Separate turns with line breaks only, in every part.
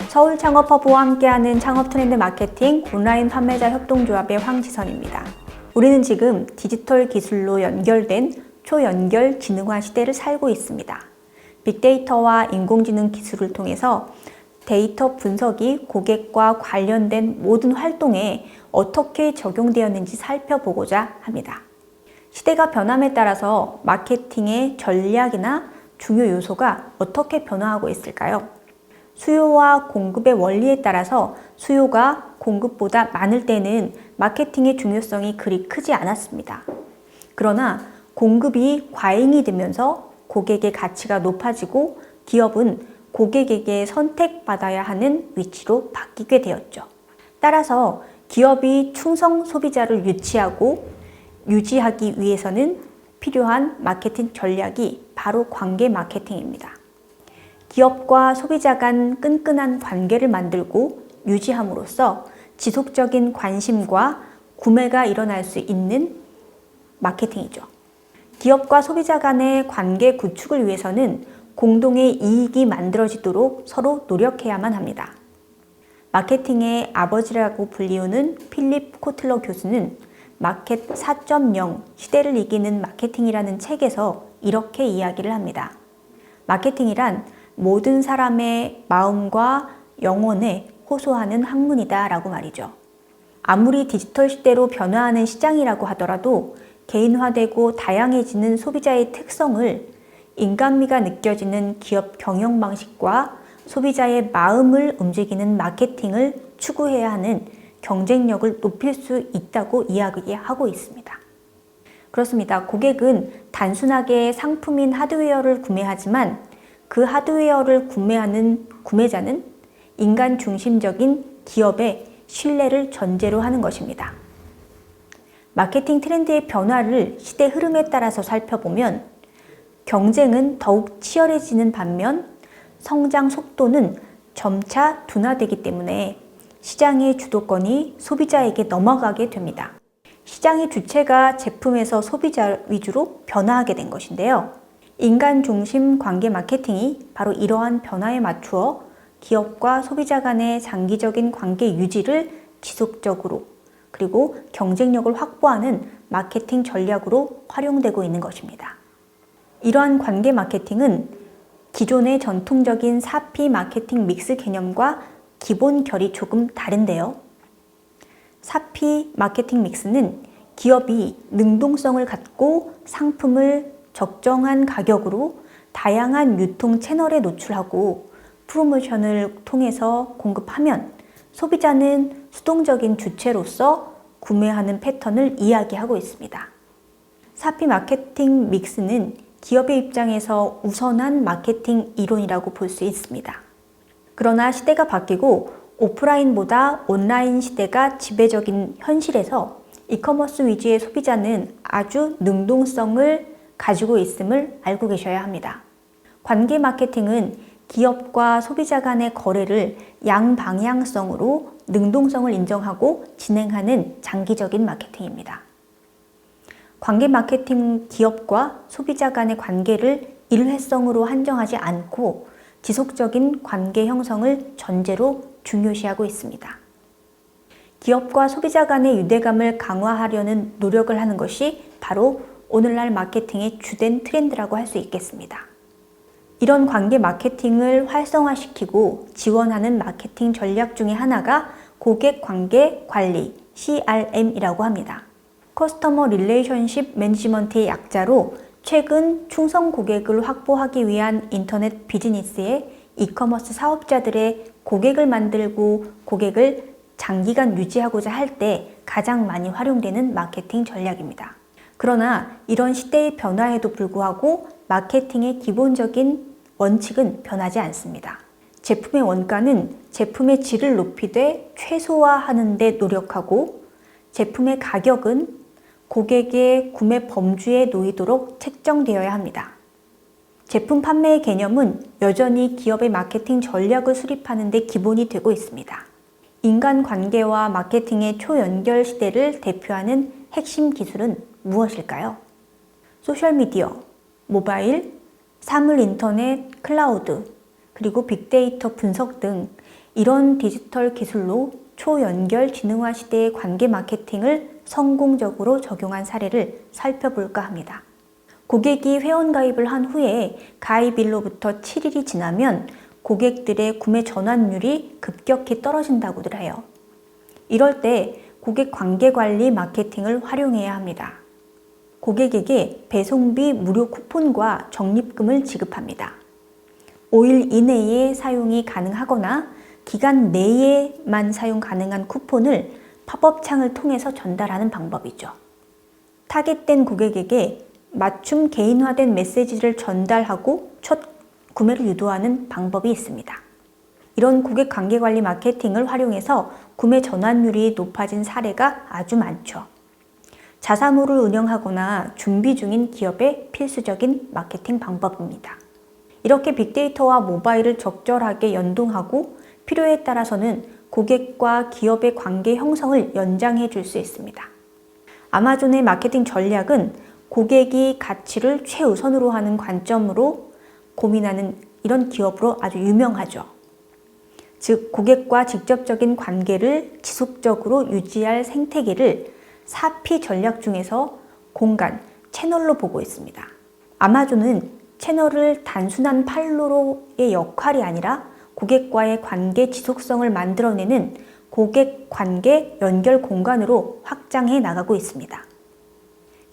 서울창업허브와 함께하는 창업 트렌드 마케팅 온라인 판매자 협동조합의 황지선입니다. 우리는 지금 디지털 기술로 연결된 초연결 지능화 시대를 살고 있습니다. 빅데이터와 인공지능 기술을 통해서 데이터 분석이 고객과 관련된 모든 활동에 어떻게 적용되었는지 살펴보고자 합니다. 시대가 변함에 따라서 마케팅의 전략이나 중요 요소가 어떻게 변화하고 있을까요? 수요와 공급의 원리에 따라서 수요가 공급보다 많을 때는 마케팅의 중요성이 그리 크지 않았습니다. 그러나 공급이 과잉이 되면서 고객의 가치가 높아지고 기업은 고객에게 선택받아야 하는 위치로 바뀌게 되었죠. 따라서 기업이 충성 소비자를 유지하기 위해서는 필요한 마케팅 전략이 바로 관계 마케팅입니다. 기업과 소비자 간 끈끈한 관계를 만들고 유지함으로써 지속적인 관심과 구매가 일어날 수 있는 마케팅이죠. 기업과 소비자 간의 관계 구축을 위해서는 공동의 이익이 만들어지도록 서로 노력해야만 합니다. 마케팅의 아버지라고 불리우는 필립 코틀러 교수는 마켓 4.0 시대를 이기는 마케팅이라는 책에서 이렇게 이야기를 합니다. 마케팅이란 모든 사람의 마음과 영혼에 호소하는 학문이다 라고 말이죠. 아무리 디지털 시대로 변화하는 시장이라고 하더라도 개인화되고 다양해지는 소비자의 특성을 인간미가 느껴지는 기업 경영 방식과 소비자의 마음을 움직이는 마케팅을 추구해야 하는 경쟁력을 높일 수 있다고 이야기하고 있습니다. 그렇습니다. 고객은 단순하게 상품인 하드웨어를 구매하지만 그 하드웨어를 구매하는 구매자는 인간 중심적인 기업의 신뢰를 전제로 하는 것입니다. 마케팅 트렌드의 변화를 시대 흐름에 따라서 살펴보면 경쟁은 더욱 치열해지는 반면 성장 속도는 점차 둔화되기 때문에 시장의 주도권이 소비자에게 넘어가게 됩니다. 시장의 주체가 제품에서 소비자 위주로 변화하게 된 것인데요. 인간 중심 관계 마케팅이 바로 이러한 변화에 맞추어 기업과 소비자 간의 장기적인 관계 유지를 지속적으로 그리고 경쟁력을 확보하는 마케팅 전략으로 활용되고 있는 것입니다. 이러한 관계 마케팅은 기존의 전통적인 4P 마케팅 믹스 개념과 기본 결이 조금 다른데요. 4P 마케팅 믹스는 기업이 능동성을 갖고 상품을 적정한 가격으로 다양한 유통 채널에 노출하고 프로모션을 통해서 공급하면 소비자는 수동적인 주체로서 구매하는 패턴을 이야기하고 있습니다. 4P 마케팅 믹스는 기업의 입장에서 우선한 마케팅 이론이라고 볼 수 있습니다. 그러나 시대가 바뀌고 오프라인보다 온라인 시대가 지배적인 현실에서 이커머스 위주의 소비자는 아주 능동성을 가지고 있음을 알고 계셔야 합니다. 관계 마케팅은 기업과 소비자 간의 거래를 양방향성으로 능동성을 인정하고 진행하는 장기적인 마케팅입니다. 관계 마케팅 기업과 소비자 간의 관계를 일회성으로 한정하지 않고 지속적인 관계 형성을 전제로 중요시하고 있습니다. 기업과 소비자 간의 유대감을 강화하려는 노력을 하는 것이 바로 오늘날 마케팅의 주된 트렌드라고 할 수 있겠습니다. 이런 관계 마케팅을 활성화시키고 지원하는 마케팅 전략 중에 하나가 고객 관계 관리, CRM이라고 합니다. 커스터머 릴레이션십 매니지먼트의 약자로 최근 충성 고객을 확보하기 위한 인터넷 비즈니스의 이커머스 사업자들의 고객을 만들고 고객을 장기간 유지하고자 할 때 가장 많이 활용되는 마케팅 전략입니다. 그러나 이런 시대의 변화에도 불구하고 마케팅의 기본적인 원칙은 변하지 않습니다. 제품의 원가는 제품의 질을 높이되 최소화하는 데 노력하고 제품의 가격은 고객의 구매 범주에 놓이도록 책정되어야 합니다. 제품 판매의 개념은 여전히 기업의 마케팅 전략을 수립하는 데 기본이 되고 있습니다. 인간관계와 마케팅의 초연결 시대를 대표하는 핵심 기술은 무엇일까요? 소셜미디어, 모바일, 사물 인터넷, 클라우드, 그리고 빅데이터 분석 등 이런 디지털 기술로 초연결 지능화 시대의 관계 마케팅을 성공적으로 적용한 사례를 살펴볼까 합니다. 고객이 회원가입을 한 후에 가입일로부터 7일이 지나면 고객들의 구매 전환율이 급격히 떨어진다고들 해요. 이럴 때 고객 관계관리 마케팅을 활용해야 합니다. 고객에게 배송비 무료 쿠폰과 적립금을 지급합니다. 5일 이내에 사용이 가능하거나 기간 내에만 사용 가능한 쿠폰을 팝업 창을 통해서 전달하는 방법이죠. 타겟된 고객에게 맞춤 개인화된 메시지를 전달하고 첫 구매를 유도하는 방법이 있습니다. 이런 고객 관계관리 마케팅을 활용해서 구매 전환율이 높아진 사례가 아주 많죠. 자사몰을 운영하거나 준비 중인 기업의 필수적인 마케팅 방법입니다. 이렇게 빅데이터와 모바일을 적절하게 연동하고 필요에 따라서는 고객과 기업의 관계 형성을 연장해 줄 수 있습니다. 아마존의 마케팅 전략은 고객이 가치를 최우선으로 하는 관점으로 고민하는 이런 기업으로 아주 유명하죠. 즉, 고객과 직접적인 관계를 지속적으로 유지할 생태계를 4P 전략 중에서 공간, 채널로 보고 있습니다. 아마존은 채널을 단순한 판로의 역할이 아니라 고객과의 관계 지속성을 만들어내는 고객 관계 연결 공간으로 확장해 나가고 있습니다.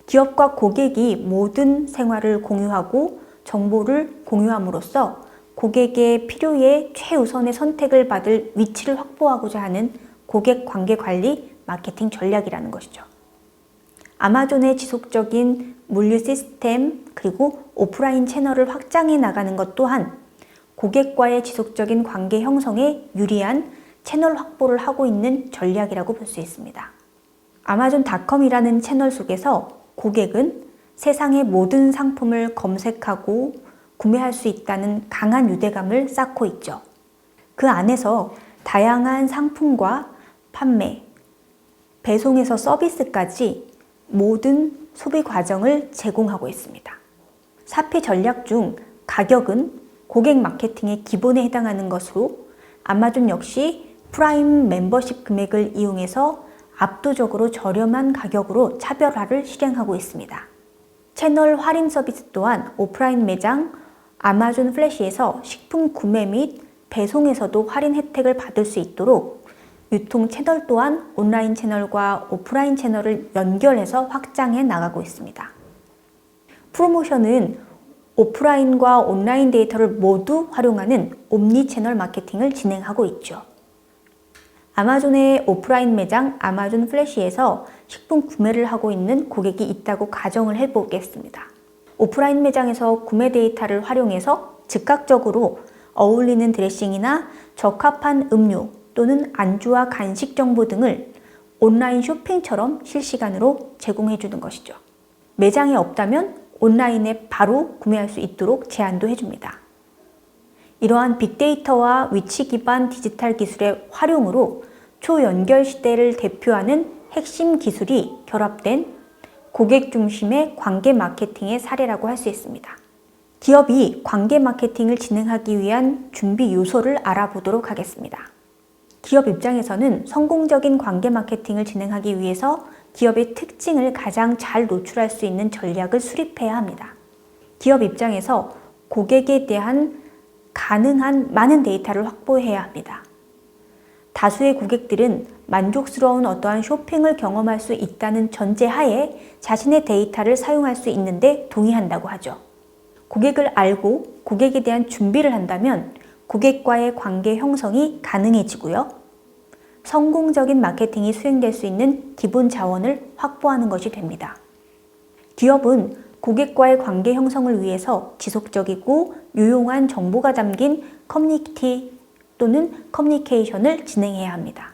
기업과 고객이 모든 생활을 공유하고 정보를 공유함으로써 고객의 필요에 최우선의 선택을 받을 위치를 확보하고자 하는 고객 관계 관리 마케팅 전략이라는 것이죠. 아마존의 지속적인 물류 시스템 그리고 오프라인 채널을 확장해 나가는 것 또한 고객과의 지속적인 관계 형성에 유리한 채널 확보를 하고 있는 전략이라고 볼 수 있습니다. 아마존닷컴이라는 채널 속에서 고객은 세상의 모든 상품을 검색하고 구매할 수 있다는 강한 유대감을 쌓고 있죠. 그 안에서 다양한 상품과 판매, 배송에서 서비스까지 모든 소비 과정을 제공하고 있습니다. 4P 전략 중 가격은 고객 마케팅의 기본에 해당하는 것으로 아마존 역시 프라임 멤버십 금액을 이용해서 압도적으로 저렴한 가격으로 차별화를 실행하고 있습니다. 채널 할인 서비스 또한 오프라인 매장 아마존 플래시에서 식품 구매 및 배송에서도 할인 혜택을 받을 수 있도록 유통 채널 또한 온라인 채널과 오프라인 채널을 연결해서 확장해 나가고 있습니다. 프로모션은 오프라인과 온라인 데이터를 모두 활용하는 옴니 채널 마케팅을 진행하고 있죠. 아마존의 오프라인 매장 아마존 플래시에서 식품 구매를 하고 있는 고객이 있다고 가정을 해보겠습니다. 오프라인 매장에서 구매 데이터를 활용해서 즉각적으로 어울리는 드레싱이나 적합한 음료 또는 안주와 간식 정보 등을 온라인 쇼핑처럼 실시간으로 제공해 주는 것이죠. 매장에 없다면 온라인에 바로 구매할 수 있도록 제안도 해줍니다. 이러한 빅데이터와 위치 기반 디지털 기술의 활용으로 초연결 시대를 대표하는 핵심 기술이 결합된 고객 중심의 관계 마케팅의 사례라고 할 수 있습니다. 기업이 관계 마케팅을 진행하기 위한 준비 요소를 알아보도록 하겠습니다. 기업 입장에서는 성공적인 관계 마케팅을 진행하기 위해서 기업의 특징을 가장 잘 노출할 수 있는 전략을 수립해야 합니다. 기업 입장에서 고객에 대한 가능한 많은 데이터를 확보해야 합니다. 다수의 고객들은 만족스러운 어떠한 쇼핑을 경험할 수 있다는 전제하에 자신의 데이터를 사용할 수 있는데 동의한다고 하죠. 고객을 알고 고객에 대한 준비를 한다면 고객과의 관계 형성이 가능해지고요. 성공적인 마케팅이 수행될 수 있는 기본 자원을 확보하는 것이 됩니다. 기업은 고객과의 관계 형성을 위해서 지속적이고 유용한 정보가 담긴 커뮤니티 또는 커뮤니케이션을 진행해야 합니다.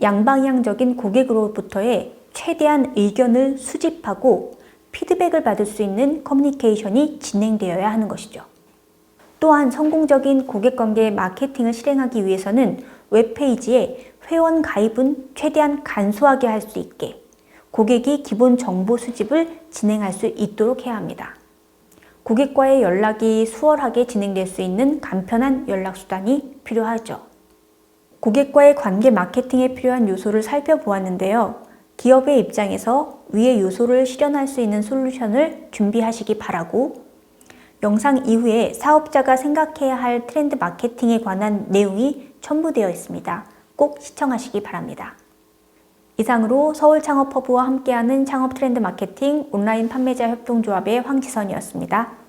양방향적인 고객으로부터의 최대한 의견을 수집하고 피드백을 받을 수 있는 커뮤니케이션이 진행되어야 하는 것이죠. 또한 성공적인 고객관계 마케팅을 실행하기 위해서는 웹페이지에 회원 가입은 최대한 간소하게 할 수 있게 고객이 기본 정보 수집을 진행할 수 있도록 해야 합니다. 고객과의 연락이 수월하게 진행될 수 있는 간편한 연락수단이 필요하죠. 고객과의 관계 마케팅에 필요한 요소를 살펴보았는데요. 기업의 입장에서 위의 요소를 실현할 수 있는 솔루션을 준비하시기 바라고, 영상 이후에 사업자가 생각해야 할 트렌드 마케팅에 관한 내용이 첨부되어 있습니다. 꼭 시청하시기 바랍니다. 이상으로 서울창업허브와 함께하는 창업 트렌드 마케팅 온라인 판매자 협동조합의 황지선이었습니다.